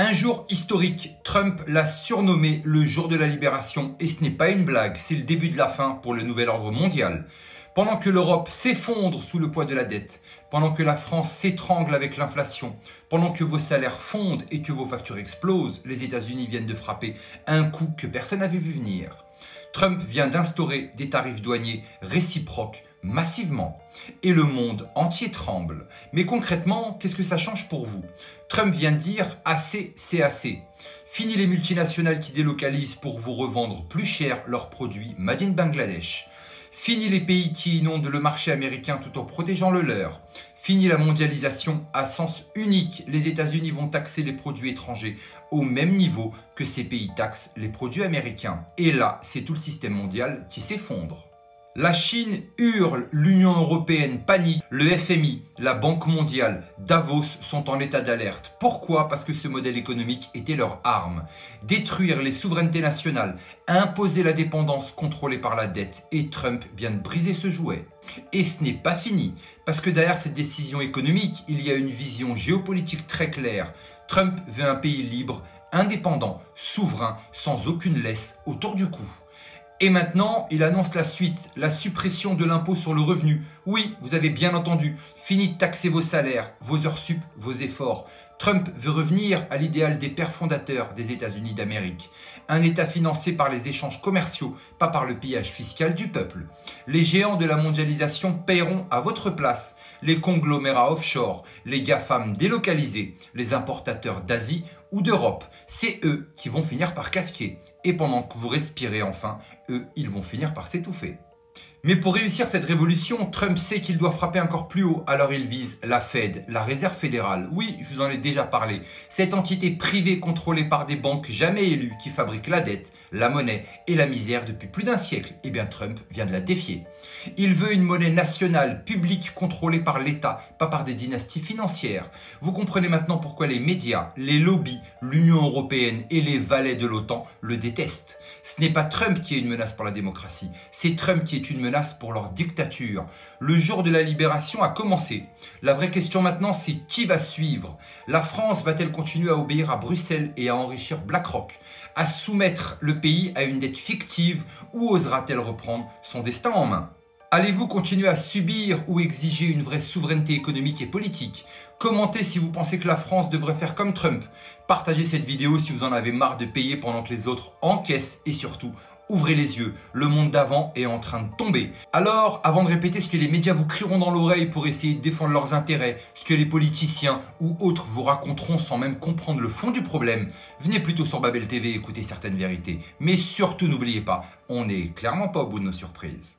Un jour historique, Trump l'a surnommé le jour de la libération et ce n'est pas une blague, c'est le début de la fin pour le nouvel ordre mondial. Pendant que l'Europe s'effondre sous le poids de la dette, pendant que la France s'étrangle avec l'inflation, pendant que vos salaires fondent et que vos factures explosent, les États-Unis viennent de frapper un coup que personne n'avait vu venir. Trump vient d'instaurer des tarifs douaniers réciproques massivement. Et le monde entier tremble. Mais concrètement, qu'est-ce que ça change pour vous? Trump vient de dire « assez, c'est assez ». Fini les multinationales qui délocalisent pour vous revendre plus cher leurs produits made in Bangladesh. Fini les pays qui inondent le marché américain tout en protégeant le leur. Fini la mondialisation à sens unique. Les États-Unis vont taxer les produits étrangers au même niveau que ces pays taxent les produits américains. Et là, c'est tout le système mondial qui s'effondre. La Chine hurle, l'Union européenne panique, le FMI, la Banque mondiale, Davos sont en état d'alerte. Pourquoi? Parce que ce modèle économique était leur arme. Détruire les souverainetés nationales, imposer la dépendance contrôlée par la dette. Et Trump vient de briser ce jouet. Et ce n'est pas fini, parce que derrière cette décision économique, il y a une vision géopolitique très claire. Trump veut un pays libre, indépendant, souverain, sans aucune laisse autour du cou. Et maintenant, il annonce la suite, la suppression de l'impôt sur le revenu. Oui, vous avez bien entendu, fini de taxer vos salaires, vos heures sup, vos efforts. Trump veut revenir à l'idéal des pères fondateurs des États-Unis d'Amérique. Un État financé par les échanges commerciaux, pas par le pillage fiscal du peuple. Les géants de la mondialisation paieront à votre place. Les conglomérats offshore, les GAFAM délocalisés, les importateurs d'Asie ou d'Europe. C'est eux qui vont finir par casquer. Et pendant que vous respirez enfin, eux, ils vont finir par s'étouffer. Mais pour réussir cette révolution, Trump sait qu'il doit frapper encore plus haut, alors il vise la Fed, la Réserve fédérale. Oui, je vous en ai déjà parlé. Cette entité privée contrôlée par des banques jamais élues qui fabriquent la dette, la monnaie et la misère depuis plus d'un siècle. Eh bien Trump vient de la défier. Il veut une monnaie nationale, publique, contrôlée par l'État, pas par des dynasties financières. Vous comprenez maintenant pourquoi les médias, les lobbies, l'Union européenne et les valets de l'OTAN le détestent. Ce n'est pas Trump qui est une menace pour la démocratie, c'est Trump qui est une menace pour leur dictature. Le jour de la libération a commencé. La vraie question maintenant, c'est qui va suivre? La France va-t-elle continuer à obéir à Bruxelles et à enrichir BlackRock, à soumettre le pays à une dette fictive ou osera-t-elle reprendre son destin en main? Allez-vous continuer à subir ou exiger une vraie souveraineté économique et politique? Commentez si vous pensez que la France devrait faire comme Trump. Partagez cette vidéo si vous en avez marre de payer pendant que les autres encaissent et surtout, ouvrez les yeux, le monde d'avant est en train de tomber. Alors, avant de répéter ce que les médias vous crieront dans l'oreille pour essayer de défendre leurs intérêts, ce que les politiciens ou autres vous raconteront sans même comprendre le fond du problème, venez plutôt sur Babel TV écouter certaines vérités. Mais surtout n'oubliez pas, on n'est clairement pas au bout de nos surprises.